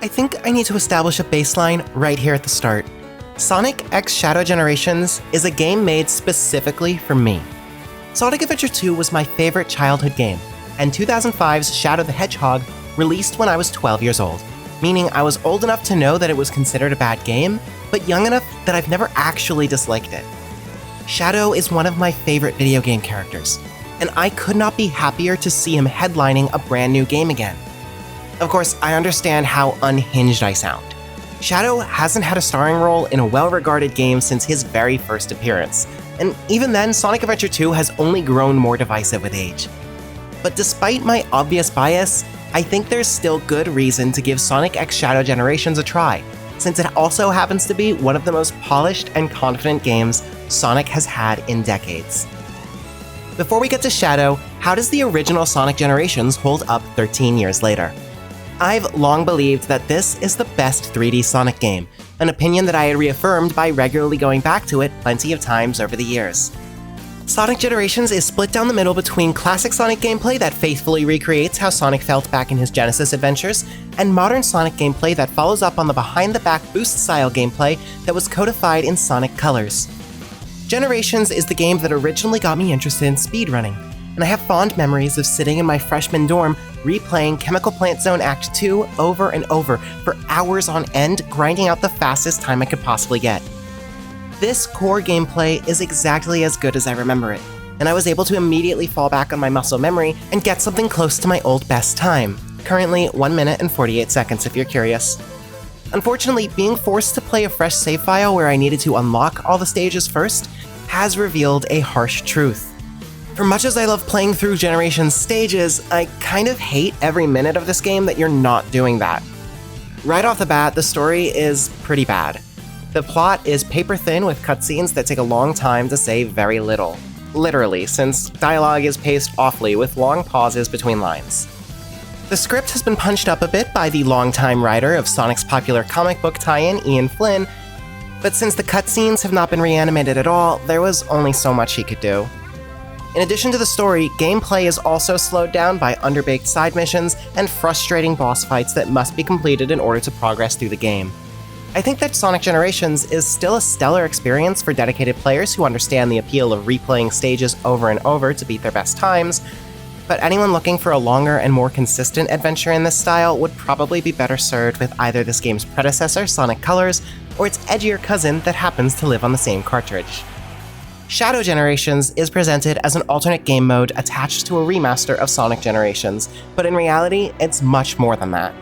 I think I need to establish a baseline right here at the start. Sonic X Shadow Generations is a game made specifically for me. Sonic Adventure 2 was my favorite childhood game, and 2005's Shadow the Hedgehog released when I was 12 years old, meaning I was old enough to know that it was considered a bad game, but young enough that I've never actually disliked it. Shadow is one of my favorite video game characters, and I could not be happier to see him headlining a brand new game again. Of course, I understand how unhinged I sound. Shadow hasn't had a starring role in a well-regarded game since his very first appearance, and even then, Sonic Adventure 2 has only grown more divisive with age. But despite my obvious bias, I think there's still good reason to give Sonic X Shadow Generations a try, since it also happens to be one of the most polished and confident games Sonic has had in decades. Before we get to Shadow, how does the original Sonic Generations hold up 13 years later? I've long believed that this is the best 3D Sonic game, an opinion that I had reaffirmed by regularly going back to it plenty of times over the years. Sonic Generations is split down the middle between classic Sonic gameplay that faithfully recreates how Sonic felt back in his Genesis adventures, and modern Sonic gameplay that follows up on the behind-the-back boost-style gameplay that was codified in Sonic Colors. Generations is the game that originally got me interested in speedrunning, and I have fond memories of sitting in my freshman dorm replaying Chemical Plant Zone Act 2 over and over for hours on end, grinding out the fastest time I could possibly get. This core gameplay is exactly as good as I remember it, and I was able to immediately fall back on my muscle memory and get something close to my old best time, currently 1 minute and 48 seconds if you're curious. Unfortunately, being forced to play a fresh save file where I needed to unlock all the stages first has revealed a harsh truth. For much as I love playing through Generations stages, I kind of hate every minute of this game that you're not doing that. Right off the bat, the story is pretty bad. The plot is paper thin with cutscenes that take a long time to say very little. Literally, since dialogue is paced awfully with long pauses between lines. The script has been punched up a bit by the longtime writer of Sonic's popular comic book tie-in, Ian Flynn, but since the cutscenes have not been reanimated at all, there was only so much he could do. In addition to the story, gameplay is also slowed down by underbaked side missions and frustrating boss fights that must be completed in order to progress through the game. I think that Sonic Generations is still a stellar experience for dedicated players who understand the appeal of replaying stages over and over to beat their best times, but anyone looking for a longer and more consistent adventure in this style would probably be better served with either this game's predecessor, Sonic Colors, or its edgier cousin that happens to live on the same cartridge. Shadow Generations is presented as an alternate game mode attached to a remaster of Sonic Generations, but in reality, it's much more than that.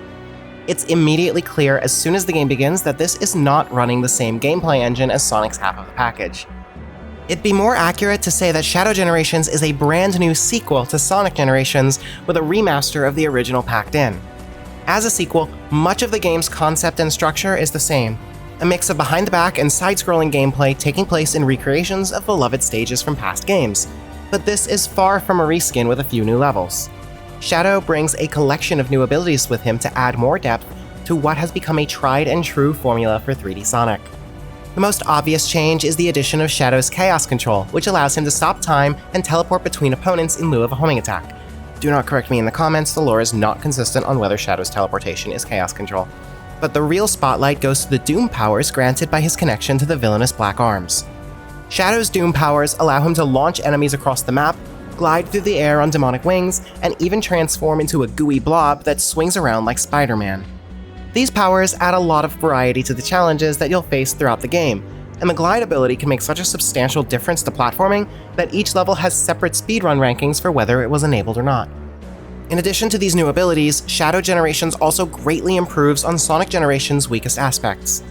It's immediately clear as soon as the game begins that this is not running the same gameplay engine as Sonic's half of the package. It'd be more accurate to say that Shadow Generations is a brand new sequel to Sonic Generations with a remaster of the original packed in. As a sequel, much of the game's concept and structure is the same, a mix of behind-the-back and side-scrolling gameplay taking place in recreations of beloved stages from past games, but this is far from a reskin with a few new levels. Shadow brings a collection of new abilities with him to add more depth to what has become a tried-and-true formula for 3D Sonic. The most obvious change is the addition of Shadow's Chaos Control, which allows him to stop time and teleport between opponents in lieu of a homing attack. Do not correct me in the comments, the lore is not consistent on whether Shadow's teleportation is Chaos Control. But the real spotlight goes to the Doom powers granted by his connection to the villainous Black Arms. Shadow's Doom powers allow him to launch enemies across the map, glide through the air on demonic wings, and even transform into a gooey blob that swings around like Spider-Man. These powers add a lot of variety to the challenges that you'll face throughout the game, and the glide ability can make such a substantial difference to platforming that each level has separate speedrun rankings for whether it was enabled or not. In addition to these new abilities, Shadow Generations also greatly improves on Sonic Generations' weakest aspects.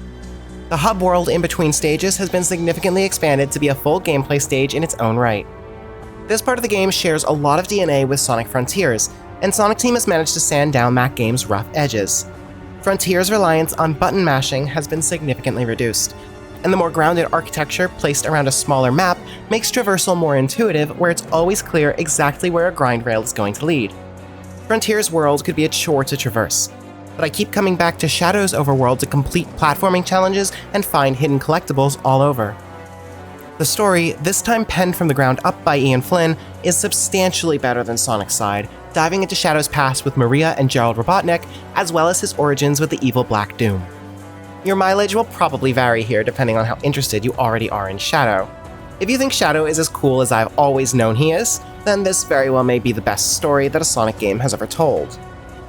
The hub world in between stages has been significantly expanded to be a full gameplay stage in its own right. This part of the game shares a lot of DNA with Sonic Frontiers, and Sonic Team has managed to sand down that game's rough edges. Frontiers' reliance on button mashing has been significantly reduced, and the more grounded architecture placed around a smaller map makes traversal more intuitive, where it's always clear exactly where a grind rail is going to lead. Frontiers' world could be a chore to traverse, but I keep coming back to Shadow's overworld to complete platforming challenges and find hidden collectibles all over. The story, this time penned from the ground up by Ian Flynn, is substantially better than Sonic's side, diving into Shadow's past with Maria and Gerald Robotnik, as well as his origins with the evil Black Doom. Your mileage will probably vary here depending on how interested you already are in Shadow. If you think Shadow is as cool as I've always known he is, then this very well may be the best story that a Sonic game has ever told.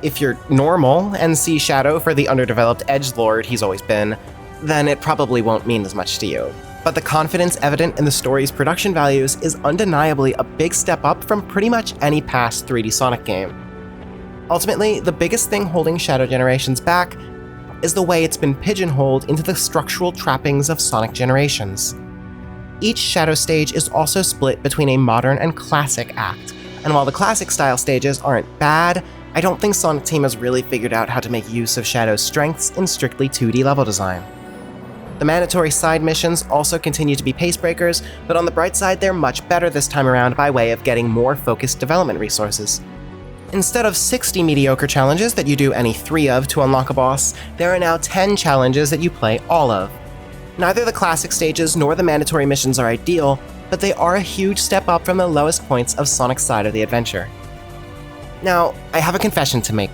If you're normal and see Shadow for the underdeveloped edgelord he's always been, then it probably won't mean as much to you. But the confidence evident in the story's production values is undeniably a big step up from pretty much any past 3D Sonic game. Ultimately, the biggest thing holding Shadow Generations back is the way it's been pigeonholed into the structural trappings of Sonic Generations. Each Shadow stage is also split between a modern and classic act, and while the classic style stages aren't bad, I don't think Sonic Team has really figured out how to make use of Shadow's strengths in strictly 2D level design. The mandatory side missions also continue to be pace breakers, but on the bright side, they're much better this time around by way of getting more focused development resources. Instead of 60 mediocre challenges that you do any 3 of to unlock a boss, there are now 10 challenges that you play all of. Neither the classic stages nor the mandatory missions are ideal, but they are a huge step up from the lowest points of Sonic's side of the adventure. Now, I have a confession to make.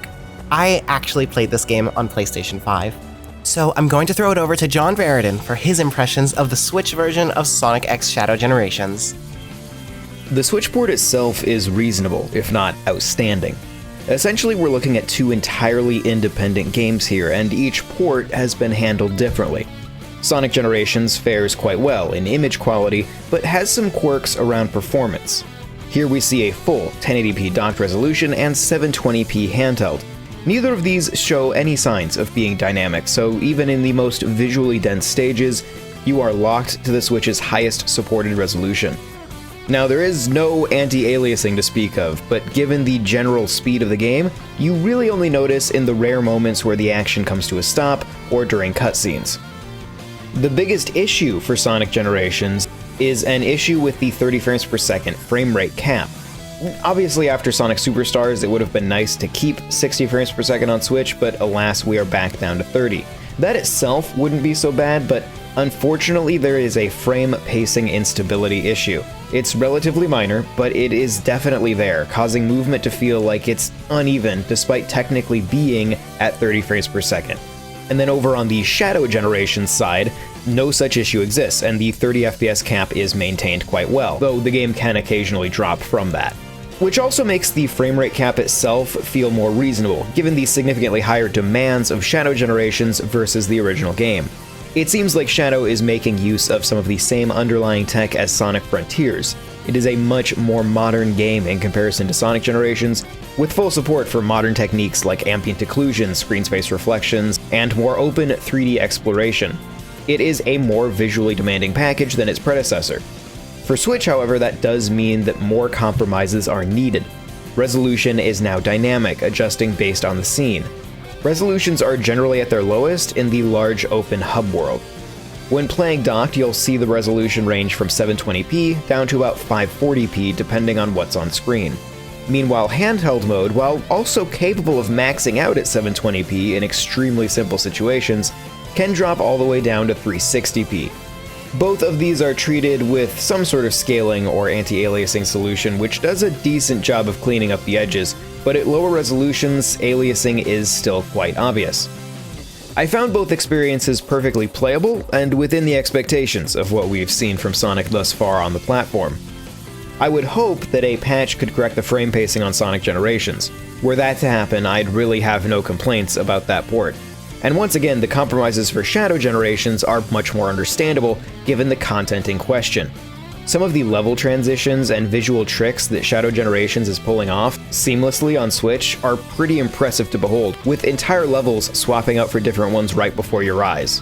I actually played this game on PlayStation 5. So I'm going to throw it over to John Rairdin for his impressions of the Switch version of Sonic X Shadow Generations. The Switch port itself is reasonable, if not outstanding. Essentially, we're looking at 2 entirely independent games here, and each port has been handled differently. Sonic Generations fares quite well in image quality, but has some quirks around performance. Here we see a full 1080p docked resolution and 720p handheld. Neither of these show any signs of being dynamic, so even in the most visually dense stages, you are locked to the Switch's highest supported resolution. Now, there is no anti-aliasing to speak of, but given the general speed of the game, you really only notice in the rare moments where the action comes to a stop or during cutscenes. The biggest issue for Sonic Generations is an issue with the 30 frames per second frame rate cap. Obviously, after Sonic Superstars, it would have been nice to keep 60 frames per second on Switch, but alas, we are back down to 30. That itself wouldn't be so bad, but unfortunately there is a frame pacing instability issue. It's relatively minor, but it is definitely there, causing movement to feel like it's uneven despite technically being at 30 frames per second. And then over on the Shadow Generations side, no such issue exists, and the 30 FPS cap is maintained quite well, though the game can occasionally drop from that. Which also makes the frame rate cap itself feel more reasonable, given the significantly higher demands of Shadow Generations versus the original game. It seems like Shadow is making use of some of the same underlying tech as Sonic Frontiers. It is a much more modern game in comparison to Sonic Generations, with full support for modern techniques like ambient occlusion, screen space reflections, and more open 3D exploration. It is a more visually demanding package than its predecessor. For Switch, however, that does mean that more compromises are needed. Resolution is now dynamic, adjusting based on the scene. Resolutions are generally at their lowest in the large open hub world. When playing docked, you'll see the resolution range from 720p down to about 540p depending on what's on screen. Meanwhile, handheld mode, while also capable of maxing out at 720p in extremely simple situations, can drop all the way down to 360p. Both of these are treated with some sort of scaling or anti-aliasing solution, which does a decent job of cleaning up the edges, but at lower resolutions, aliasing is still quite obvious. I found both experiences perfectly playable and within the expectations of what we've seen from Sonic thus far on the platform. I would hope that a patch could correct the frame pacing on Sonic Generations. Were that to happen, I'd really have no complaints about that port. And once again, the compromises for Shadow Generations are much more understandable given the content in question. Some of the level transitions and visual tricks that Shadow Generations is pulling off seamlessly on Switch are pretty impressive to behold, with entire levels swapping out for different ones right before your eyes.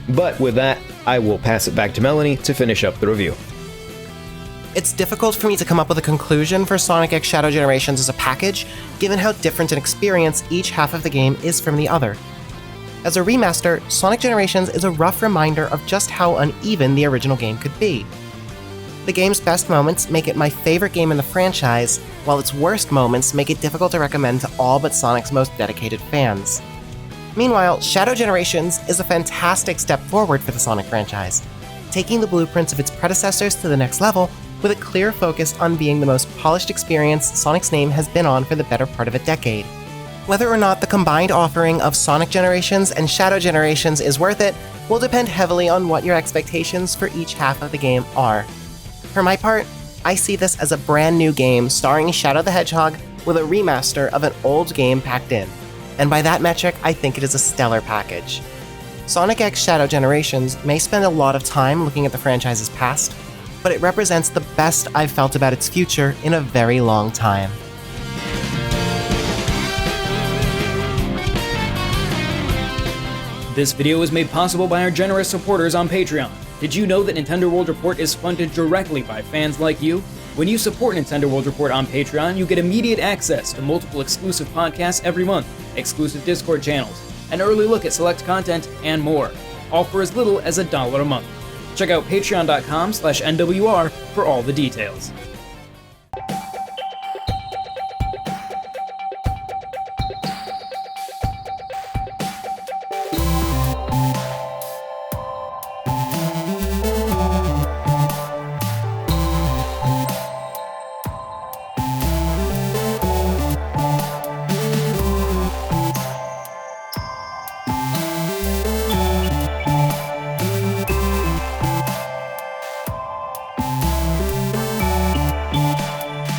But with that, I will pass it back to Melanie to finish up the review. It's difficult for me to come up with a conclusion for Sonic X Shadow Generations as a package, given how different an experience each half of the game is from the other. As a remaster, Sonic Generations is a rough reminder of just how uneven the original game could be. The game's best moments make it my favorite game in the franchise, while its worst moments make it difficult to recommend to all but Sonic's most dedicated fans. Meanwhile, Shadow Generations is a fantastic step forward for the Sonic franchise, taking the blueprints of its predecessors to the next level with a clear focus on being the most polished experience Sonic's name has been on for the better part of a decade. Whether or not the combined offering of Sonic Generations and Shadow Generations is worth it will depend heavily on what your expectations for each half of the game are. For my part, I see this as a brand new game starring Shadow the Hedgehog with a remaster of an old game packed in, and by that metric, I think it is a stellar package. Sonic X Shadow Generations may spend a lot of time looking at the franchise's past, but it represents the best I've felt about its future in a very long time. This video was made possible by our generous supporters on Patreon. Did you know that Nintendo World Report is funded directly by fans like you? When you support Nintendo World Report on Patreon, you get immediate access to multiple exclusive podcasts every month, exclusive Discord channels, an early look at select content, and more, all for as little as $1 a month. Check out patreon.com/NWR for all the details.